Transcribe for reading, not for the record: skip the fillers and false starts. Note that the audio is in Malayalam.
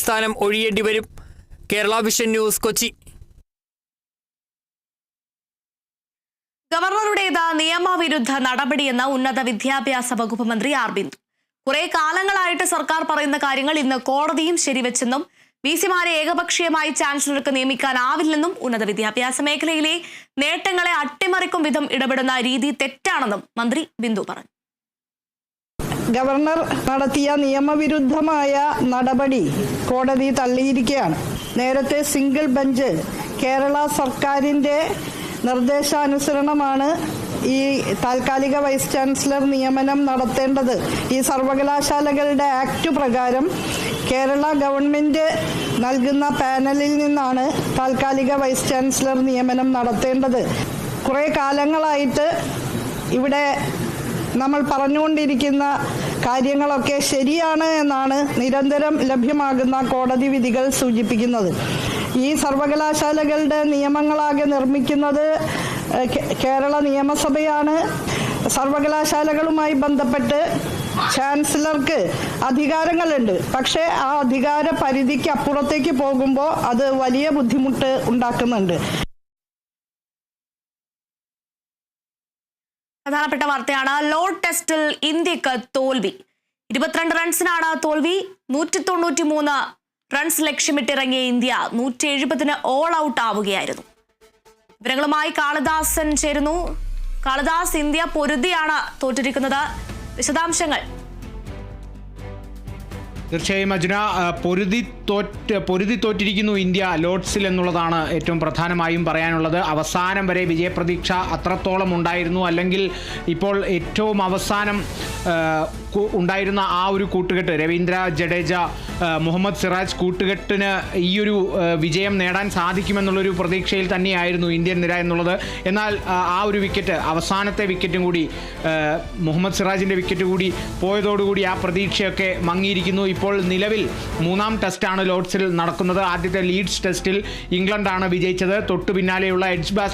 സ്ഥാനം ഒഴിയേണ്ടി വരും. Kerala vision news, Kochi. ഗവർണറുടേത് നിയമവിരുദ്ധ നടപടിയെന്ന ഉന്നത വിദ്യാഭ്യാസ വകുപ്പ് മന്ത്രി ആർ ബിന്ദു. കുറെ കാലങ്ങളായിട്ട് സർക്കാർ പറയുന്ന കാര്യങ്ങൾ ഇന്ന് കോടതിയും ശരിവെച്ചെന്നും വിസിമാരെ ഏകപക്ഷീയമായി ചാൻസലർക്ക് നിയമിക്കാനാവില്ലെന്നും ഉന്നത വിദ്യാഭ്യാസ മേഖലയിലെ നേട്ടങ്ങളെ അട്ടിമറിക്കും വിധം ഇടപെടുന്ന രീതി തെറ്റാണെന്നും മന്ത്രി ബിന്ദു പറഞ്ഞു. ഗവർണർ നടത്തിയ നിയമവിരുദ്ധമായ നടപടി കോടതി തള്ളിയിരിക്കുകയാണ്. നേരത്തെ സിംഗിൾ ബെഞ്ച് കേരള സർക്കാരിൻ്റെ നിർദ്ദേശാനുസരണമാണ് ഈ താൽക്കാലിക വൈസ് ചാൻസലർ നിയമനം നടത്തേണ്ടത്. ഈ സർവകലാശാലകളുടെ ആക്ട് പ്രകാരം കേരള ഗവൺമെൻറ് നൽകുന്ന പാനലിൽ നിന്നാണ് താൽക്കാലിക വൈസ് ചാൻസലർ നിയമനം നടത്തേണ്ടത്. കുറേ കാലങ്ങളായിട്ട് ഇവിടെ നമ്മൾ പറഞ്ഞുകൊണ്ടിരിക്കുന്ന കാര്യങ്ങളൊക്കെ ശരിയാണ് എന്നാണ് നിരന്തരം ലഭ്യമാകുന്ന കോടതി വിധികൾ സൂചിപ്പിക്കുന്നത്. ഈ സർവകലാശാലകളുടെ നിയമങ്ങളാകെ നിർമ്മിക്കുന്നത് കേരള നിയമസഭയാണ്. സർവകലാശാലകളുമായി ബന്ധപ്പെട്ട് ചാൻസലർക്ക് അധികാരങ്ങളുണ്ട്. പക്ഷേ ആ അധികാര പരിധിക്ക് അപ്പുറത്തേക്ക് പോകുമ്പോൾ അത് വലിയ ബുദ്ധിമുട്ട് ഉണ്ടാക്കുന്നുണ്ട്. പ്രധാനപ്പെട്ട വാർത്തയാണ്. ലോഡ് ടെസ്റ്റിൽ ഇന്ത്യക്ക് തോൽവി. 22 റൺസിനാണ് തോൽവി. 193 റൺസ് ലക്ഷ്യമിട്ടിറങ്ങിയ ഇന്ത്യ 170 ഓൾ ഔട്ട് ആവുകയായിരുന്നു. വിവരങ്ങളുമായി കാളിദാസൻ ചേരുന്നു. കാളിദാസ്, ഇന്ത്യ പൊരുതിയാണ് തോറ്റിരിക്കുന്നത്. വിശദാംശങ്ങൾ. തീർച്ചയായും അജുന, പൊരുതി തോറ്റിരിക്കുന്നു ഇന്ത്യ ലോഡ്സിൽ എന്നുള്ളതാണ് ഏറ്റവും പ്രധാനമായും പറയാനുള്ളത്. അവസാനം വരെ വിജയപ്രതീക്ഷ അത്രത്തോളം ഉണ്ടായിരുന്നു. അല്ലെങ്കിൽ ഇപ്പോൾ ഏറ്റവും അവസാനം ഉണ്ടായിരുന്ന ആ ഒരു കൂട്ടുകെട്ട്, രവീന്ദ്ര ജഡേജ, മുഹമ്മദ് സിറാജ് കൂട്ടുകെട്ടിന് ഈയൊരു വിജയം നേടാൻ സാധിക്കുമെന്നുള്ളൊരു പ്രതീക്ഷയിൽ തന്നെയായിരുന്നു ഇന്ത്യൻ നിര എന്നുള്ളത്. എന്നാൽ ആ ഒരു വിക്കറ്റ്, അവസാനത്തെ വിക്കറ്റും കൂടി, മുഹമ്മദ് സിറാജിൻ്റെ വിക്കറ്റ് കൂടി പോയതോടുകൂടി ആ പ്രതീക്ഷയൊക്കെ മങ്ങിയിരിക്കുന്നു. ഇപ്പോൾ നിലവിൽ 3-ാം ടെസ്റ്റാണ് ലോഡ്സിൽ നടക്കുന്നത്. ആദ്യത്തെ ലീഡ്സ് ടെസ്റ്റിൽ ഇംഗ്ലണ്ടാണ് വിജയിച്ചത്. തൊട്ടു പിന്നാലെയുള്ള എഡ്ജ്ബാസ്റ്റൺ